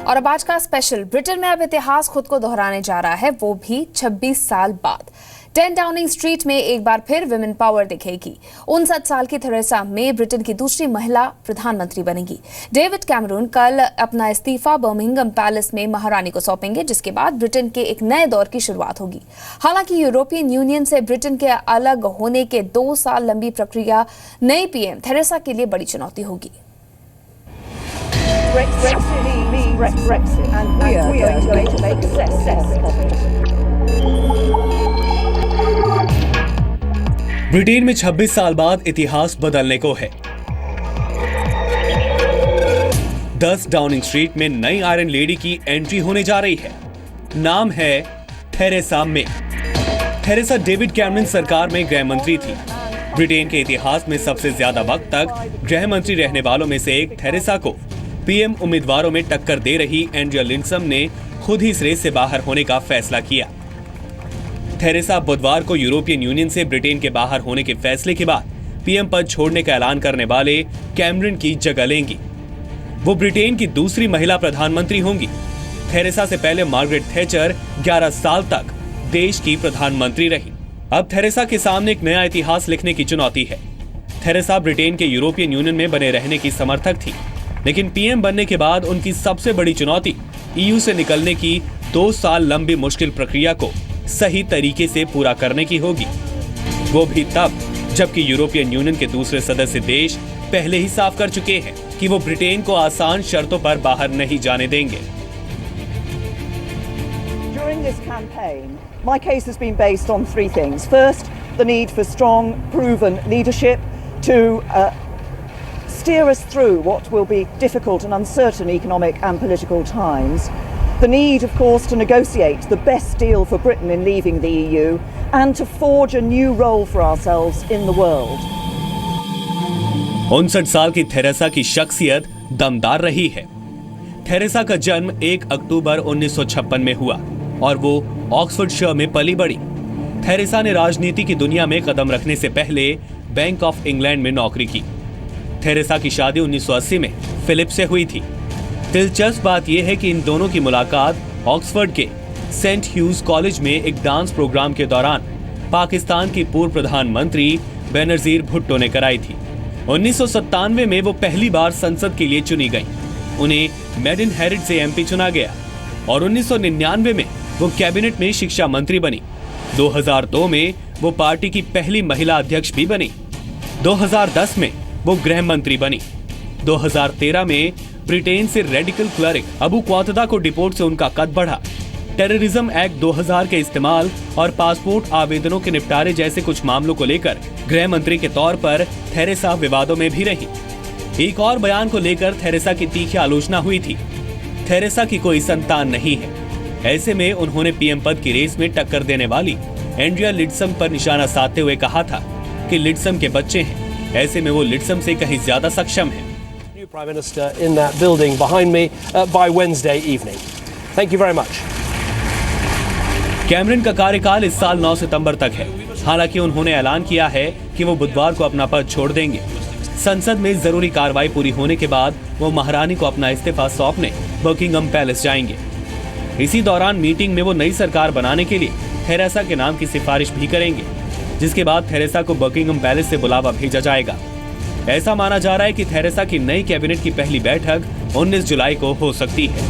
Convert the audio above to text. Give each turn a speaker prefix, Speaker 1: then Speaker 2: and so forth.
Speaker 1: और अब आज का स्पेशल, ब्रिटेन में अब इतिहास खुद को दोहराने जा रहा है, वो भी 26 साल बाद। 10 डाउनिंग स्ट्रीट में एक बार फिर विमेन पावर दिखेगी। 59 साल की थेरेसा मे ब्रिटेन की दूसरी महिला प्रधानमंत्री बनेगी। डेविड कैमरून कल अपना इस्तीफा बर्मिंघम पैलेस में महारानी को सौंपेंगे, जिसके बाद ब्रिटेन के एक नए दौर की शुरुआत होगी। हालांकि यूरोपियन यूनियन से ब्रिटेन के अलग होने के 2 साल लंबी प्रक्रिया नई पीएम थेरेसा के लिए बड़ी चुनौती होगी।
Speaker 2: ब्रिटेन में 26 साल बाद इतिहास बदलने को है। 10 डाउनिंग स्ट्रीट में नई आयरन लेडी की एंट्री होने जा रही है। नाम है Theresa May. Theresa David Cameron सरकार में गृह मंत्री थी। ब्रिटेन के इतिहास में सबसे ज्यादा वक्त तक गृह मंत्री रहने वालों में से एक थेरेसा को पीएम उम्मीदवारों में टक्कर दे रही एंड्रिया लिंडसम ने खुद ही इस रेस से बाहर होने का फैसला किया। थेरेसा बुधवार को यूरोपियन यूनियन से ब्रिटेन के बाहर होने के फैसले के बाद पीएम पद छोड़ने का ऐलान करने वाले कैमरन की जगह लेंगी। वो ब्रिटेन की दूसरी महिला प्रधानमंत्री होंगी। थेरेसा से पहले मार्गरेट थैचर 11 साल तक देश की प्रधानमंत्री रही। अब थेरेसा के सामने एक नया इतिहास लिखने की चुनौती है। थेरेसा ब्रिटेन के यूरोपियन यूनियन में बने रहने की समर्थक थी, लेकिन पीएम बनने के बाद उनकी सबसे बड़ी चुनौती ईयू से निकलने की 2 साल लंबी मुश्किल प्रक्रिया को सही तरीके से पूरा करने की होगी। वो भी तब जबकि यूरोपियन यूनियन के दूसरे सदस्य देश पहले ही साफ कर चुके हैं कि वो ब्रिटेन को आसान शर्तों पर बाहर नहीं जाने देंगे।
Speaker 3: During this campaign, my case has been based on 3 things. First, the need for strong, proven leadership to steer us through what will be difficult and uncertain economic and political times. The need, of course, to negotiate the best deal for Britain in leaving the EU and to forge a new role for ourselves in the world.
Speaker 2: 59 साल की Theresa की शख्सियत दमदार रही है। Theresa का जन्म 1 अक्टूबर 1956 में हुआ और वो ऑक्सफोर्डशायर में पली बड़ी। थेरेसा ने राजनीति की दुनिया में कदम रखने से पहले बैंक ऑफ इंग्लैंड में नौकरी की। थेरेसा की शादी 1980 में फिलिप से हुई थी। दिलचस्प बात यह है कि इन दोनों की मुलाकात ऑक्सफोर्ड के सेंट ह्यूज कॉलेज में एक डांस प्रोग्राम के दौरान पाकिस्तान की पूर्व प्रधानमंत्री बेनजीर भुट्टो ने कराई थी। 1997 में वो पहली बार संसद के लिए चुनी गई। उन्हें मेडिन हेरिड से एमपी चुना गया और 1999 में वो कैबिनेट में शिक्षा मंत्री बनी। 2002 में वो पार्टी की पहली महिला अध्यक्ष भी बनी। 2010 में वो गृह मंत्री बनी। 2013 में ब्रिटेन से रेडिकल क्लरिक अबू क्वातदा को डिपोर्ट से उनका कद बढ़ा। टेररिज्म एक्ट 2000 के इस्तेमाल और पासपोर्ट आवेदनों के निपटारे जैसे कुछ मामलों को लेकर गृह मंत्री के तौर पर थेरेसा विवादों में भी रही। एक और बयान को लेकर थेरेसा की तीखी आलोचना हुई थी। थेरेसा की कोई संतान नहीं है, ऐसे में उन्होंने पीएम पद की रेस में टक्कर देने वाली एंड्रिया लिंडसम पर निशाना साधते हुए कहा था कि लिंडसम के बच्चे हैं, ऐसे में वो लिंडसम से कहीं ज्यादा सक्षम है।
Speaker 4: Prime Minister in that building behind me by Wednesday evening. Thank you very much.
Speaker 2: Cameron का कार्यकाल इस साल 9 सितंबर तक है। हालांकि उन्होंने ऐलान किया है कि वो बुधवार को अपना पद छोड़ देंगे। संसद में जरूरी कार्रवाई पूरी होने के बाद वो महारानी को अपना इस्तीफा सौंपने बकिंघम पैलेस जाएंगे। इसी दौरान मीटिंग में वो नई सरकार बनाने के लिए थेरेसा के नाम की सिफारिश भी करेंगे, जिसके बाद थेरेसा को बकिंघम पैलेस से बुलावा भेजा जाएगा। ऐसा माना जा रहा है कि थेरेसा की नई कैबिनेट की पहली बैठक 19 जुलाई को हो सकती है।